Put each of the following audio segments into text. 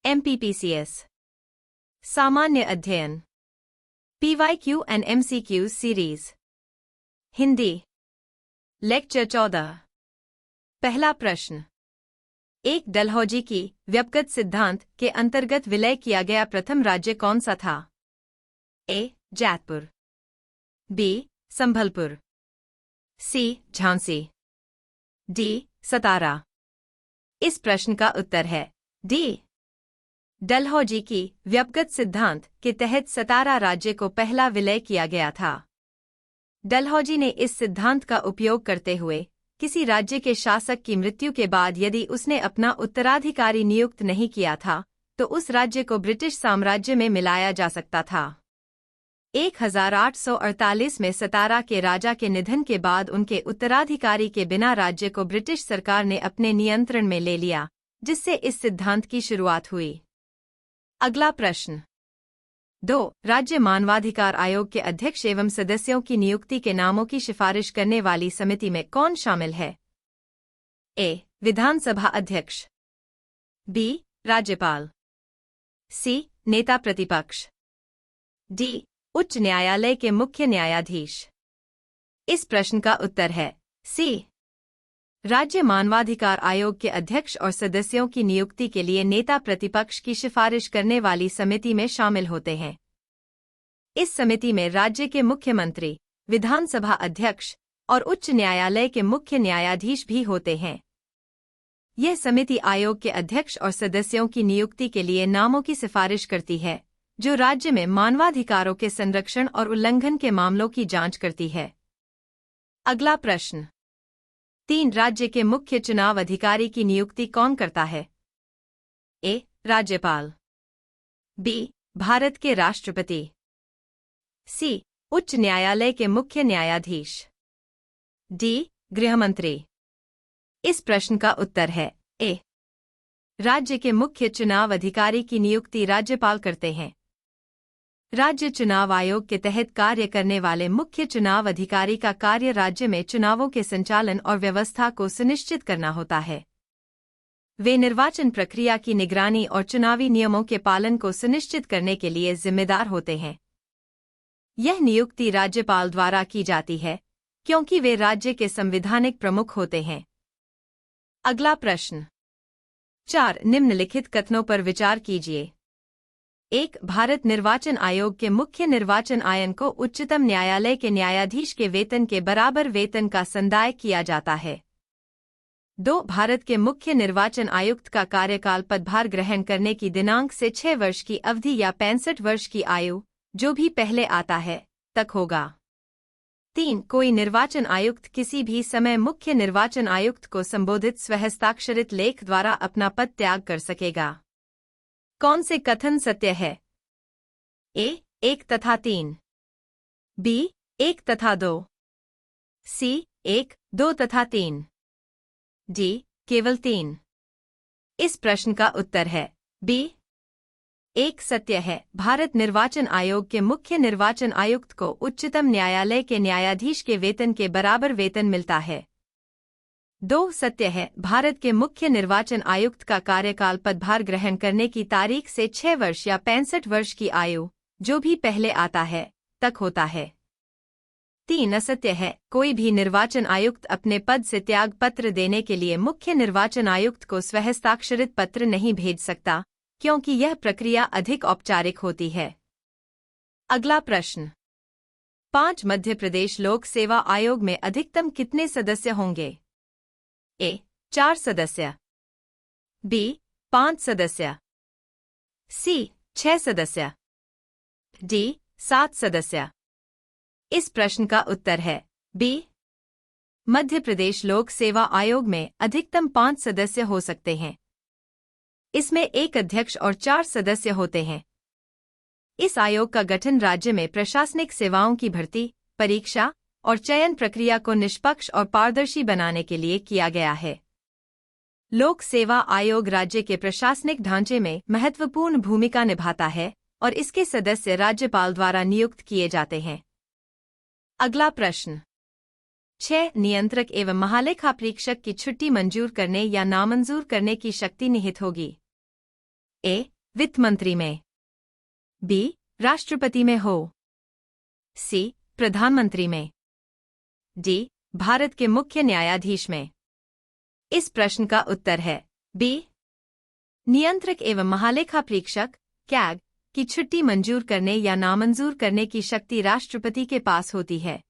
MPPCS सामान्य अध्ययन PYQ and MCQ series Hindi lecture 14 पहला प्रश्न एक डलहौजी की व्यपगत सिद्धांत के अंतर्गत विलय किया गया प्रथम राज्य कौन सा था? A. Jaitpur B. Sambalpur C. Jhansi D. सतारा इस प्रश्न का उत्तर है D. डलहौजी की व्यपगत सिद्धांत के तहत सतारा राज्य को पहला विलय किया गया था। डलहौजी ने इस सिद्धांत का उपयोग करते हुए किसी राज्य के शासक की मृत्यु के बाद यदि उसने अपना उत्तराधिकारी नियुक्त नहीं किया था तो उस राज्य को ब्रिटिश साम्राज्य में मिलाया जा सकता था। 1848 में सतारा के राजा के निधन के बाद उनके उत्तराधिकारी के बिना राज्य को ब्रिटिश सरकार ने अपने नियंत्रण में ले लिया, जिससे इस सिद्धांत की शुरुआत हुई। अगला प्रश्न 2. राज्य मानवाधिकार आयोग के अध्यक्ष एवं सदस्यों की नियुक्ति के नामों की सिफारिश करने वाली समिति में कौन शामिल है? A. विधानसभा अध्यक्ष B. राज्यपाल C. नेता प्रतिपक्ष D. उच्च न्यायालय के मुख्य न्यायाधीश इस प्रश्न का उत्तर है C. राज्य मानवाधिकार आयोग के अध्यक्ष और सदस्यों की नियुक्ति के लिए नेता प्रतिपक्ष की सिफारिश करने वाली समिति में शामिल होते हैं। इस समिति में राज्य के मुख्यमंत्री, विधानसभा अध्यक्ष और उच्च न्यायालय के मुख्य न्यायाधीश भी होते हैं। यह समिति आयोग के अध्यक्ष और सदस्यों की नियुक्ति के लिए नामों की सिफारिश करती है, जो राज्य में मानवाधिकारों के संरक्षण और उल्लंघन के मामलों की जांच करती है। अगला प्रश्न 3. राज्य के मुख्य चुनाव अधिकारी की नियुक्ति कौन करता है? A. राज्यपाल B. भारत के राष्ट्रपति C. उच्च न्यायालय के मुख्य न्यायाधीश D. गृहमंत्री इस प्रश्न का उत्तर है A. राज्य के मुख्य चुनाव अधिकारी की नियुक्ति राज्यपाल करते हैं। राज्य चुनाव आयोग के तहत कार्य करने वाले मुख्य चुनाव अधिकारी का कार्य राज्य में चुनावों के संचालन और व्यवस्था को सुनिश्चित करना होता है। वे निर्वाचन प्रक्रिया की निगरानी और चुनावी नियमों के पालन को सुनिश्चित करने के लिए जिम्मेदार होते हैं। यह नियुक्ति राज्यपाल द्वारा की जाती है, क्योंकि वे राज्य के संवैधानिक प्रमुख होते हैं। अगला प्रश्न 4. निम्नलिखित कथनों पर विचार कीजिए। 1. भारत निर्वाचन आयोग के मुख्य निर्वाचन आयन को उच्चतम न्यायालय के न्यायाधीश के वेतन के बराबर वेतन का संदाय किया जाता है। 2. भारत के मुख्य निर्वाचन आयुक्त का कार्यकाल पदभार ग्रहण करने की दिनांक से 6 वर्ष की अवधि या 65 वर्ष की आयु, जो भी पहले आता है, तक होगा। 3. कोई निर्वाचन आयुक्त किसी भी समय मुख्य निर्वाचन आयुक्त को संबोधित स्वहस्ताक्षरित लेख द्वारा अपना पद त्याग कर सकेगा। कौन से कथन सत्य है? A. 1 तथा 3 B. 1 तथा 2 C. 1, 2 तथा 3 D. केवल 3 इस प्रश्न का उत्तर है B. 1 सत्य है। भारत निर्वाचन आयोग के मुख्य निर्वाचन आयुक्त को उच्चतम न्यायालय के न्यायाधीश के वेतन के बराबर वेतन मिलता है। 2 सत्य है। भारत के मुख्य निर्वाचन आयुक्त का कार्यकाल पदभार ग्रहण करने की तारीख से 6 वर्ष या 65 वर्ष की आयु, जो भी पहले आता है, तक होता है। 3 असत्य है। कोई भी निर्वाचन आयुक्त अपने पद से त्याग पत्र देने के लिए मुख्य निर्वाचन आयुक्त को स्वहस्ताक्षरित पत्र नहीं भेज सकता, क्योंकि यह प्रक्रिया अधिक औपचारिक होती है। अगला प्रश्न 5. मध्य प्रदेश लोक सेवा आयोग में अधिकतम कितने सदस्य होंगे? A. 4 सदस्य B. 5 सदस्य C. 6 सदस्य D. 7 सदस्य इस प्रश्न का उत्तर है B. मध्य प्रदेश लोक सेवा आयोग में अधिकतम 5 सदस्य हो सकते हैं। इसमें एक अध्यक्ष और 4 सदस्य होते हैं। इस आयोग का गठन राज्य में प्रशासनिक सेवाओं की भर्ती, परीक्षा और चयन प्रक्रिया को निष्पक्ष और पारदर्शी बनाने के लिए किया गया है। लोक सेवा आयोग राज्य के प्रशासनिक ढांचे में महत्वपूर्ण भूमिका निभाता है और इसके सदस्य राज्यपाल द्वारा नियुक्त किए जाते हैं। अगला प्रश्न 6. नियंत्रक एवं महालेखा परीक्षक की छुट्टी मंजूर करने या नामंजूर करने की शक्ति निहित होगी। A. वित्त मंत्री में, बी राष्ट्रपति में हो, सी प्रधानमंत्री में, डी भारत के मुख्य न्यायाधीश में। इस प्रश्न का उत्तर है बी। नियंत्रक एवं महालेखा परीक्षक कैग की छुट्टी मंजूर करने या नामंजूर करने की शक्ति राष्ट्रपति के पास होती है।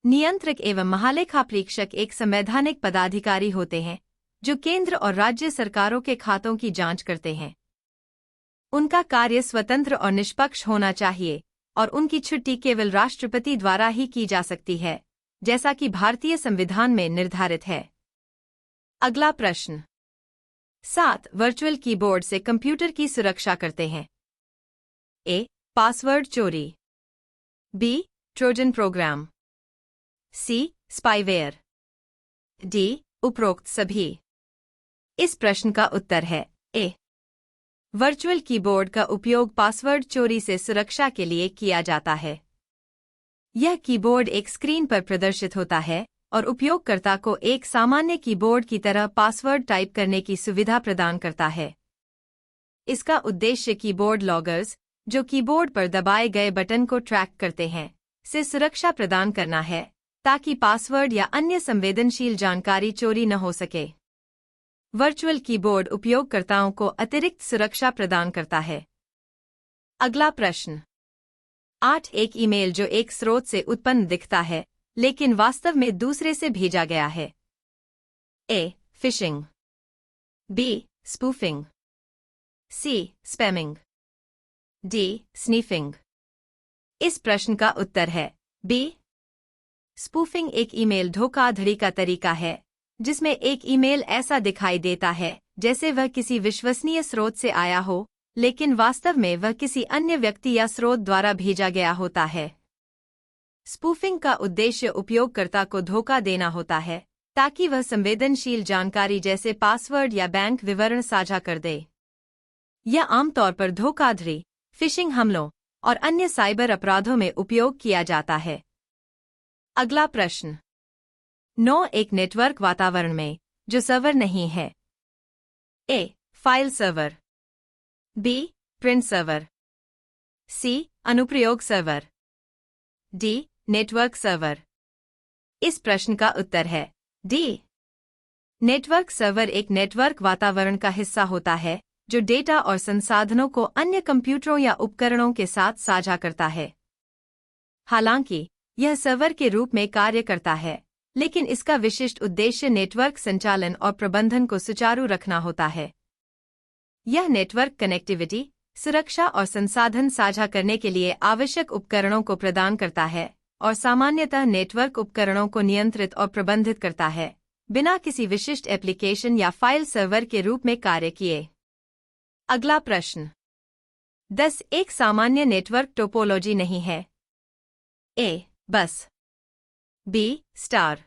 नियंत्रक एवं महालेखा परीक्षक एक संवैधानिक पदाधिकारी होते हैं जो केंद्र और राज्य सरकारों के खातों की जांच करते हैं। उनका कार्य स्वतंत्र और निष्पक्ष होना चाहिए और उनकी छुट्टी केवल राष्ट्रपति द्वारा ही की जा सकती है, जैसा कि भारतीय संविधान में निर्धारित है। अगला प्रश्न। 7 वर्चुअल कीबोर्ड से कंप्यूटर की सुरक्षा करते हैं। ए पासवर्ड चोरी, बी ट्रोजन प्रोग्राम, सी स्पाईवेयर, डी उपरोक्त सभी। इस प्रश्न का उत्तर है ए। वर्चुअल कीबोर्ड का उपयोग पासवर्ड चोरी से सुरक्षा के लिए किया जाता है। यह कीबोर्ड एक स्क्रीन पर प्रदर्शित होता है और उपयोगकर्ता को एक सामान्य कीबोर्ड की तरह पासवर्ड टाइप करने की सुविधा प्रदान करता है। इसका उद्देश्य कीबोर्ड लॉगर्स, जो कीबोर्ड पर दबाए गए बटन को ट्रैक करते हैं, से सुरक्षा प्रदान करना है ताकि पासवर्ड या अन्य संवेदनशील जानकारी चोरी न हो सके। वर्चुअल कीबोर्ड उपयोगकर्ताओं को अतिरिक्त सुरक्षा प्रदान करता है। अगला प्रश्न। 8 एक ईमेल जो एक स्रोत से उत्पन्न दिखता है लेकिन वास्तव में दूसरे से भेजा गया है। ए फिशिंग, बी स्पूफिंग, सी स्पैमिंग, डी स्नीफिंग। इस प्रश्न का उत्तर है बी। स्पूफिंग एक ईमेल धोखाधड़ी का तरीका है जिसमें एक ईमेल ऐसा दिखाई देता है जैसे वह किसी विश्वसनीय स्रोत से आया हो, लेकिन वास्तव में वह किसी अन्य व्यक्ति या स्रोत द्वारा भेजा गया होता है। स्पूफिंग का उद्देश्य उपयोगकर्ता को धोखा देना होता है ताकि वह संवेदनशील जानकारी जैसे पासवर्ड या बैंक विवरण साझा कर दे। यह आमतौर पर धोखाधड़ी, फिशिंग हमलों और अन्य साइबर अपराधों में उपयोग किया जाता है। अगला प्रश्न। 9 एक नेटवर्क वातावरण में जो सर्वर नहीं है। A file server, B print server, C अनुप्रयोग सर्वर, डी नेटवर्क सर्वर। इस प्रश्न का उत्तर है डी। नेटवर्क सर्वर एक नेटवर्क वातावरण का हिस्सा होता है जो डेटा और संसाधनों को अन्य कंप्यूटरों या उपकरणों के साथ साझा करता है। हालांकि यह सर्वर के रूप में कार्य करता है, लेकिन इसका विशिष्ट उद्देश्य नेटवर्क संचालन और प्रबंधन को सुचारू रखना होता है। यह नेटवर्क कनेक्टिविटी, सुरक्षा और संसाधन साझा करने के लिए आवश्यक उपकरणों को प्रदान करता है और सामान्यतः नेटवर्क उपकरणों को नियंत्रित और प्रबंधित करता है, बिना किसी विशिष्ट एप्लीकेशन या फाइल सर्वर के रूप में कार्य किए। अगला प्रश्न। 10 एक सामान्य नेटवर्क टोपोलॉजी नहीं है। ए बस, बी स्टार,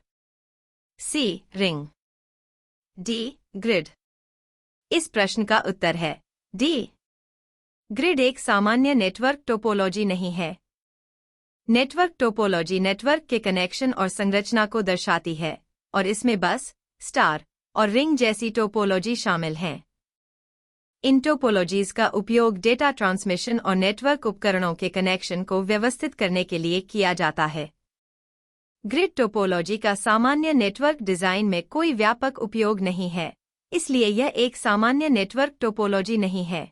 सी रिंग, डी ग्रिड। इस प्रश्न का उत्तर है डी। ग्रिड एक सामान्य नेटवर्क टोपोलॉजी नहीं है। नेटवर्क टोपोलॉजी नेटवर्क के कनेक्शन और संरचना को दर्शाती है और इसमें बस, स्टार और रिंग जैसी टोपोलॉजी शामिल हैं। इन टोपोलॉजीज का उपयोग डेटा ट्रांसमिशन और नेटवर्क उपकरणों के कनेक्शन को व्यवस्थित करने के लिए किया जाता है। ग्रिड टोपोलॉजी का सामान्य नेटवर्क डिजाइन में कोई व्यापक उपयोग नहीं है, इसलिए यह एक सामान्य नेटवर्क टोपोलॉजी नहीं है।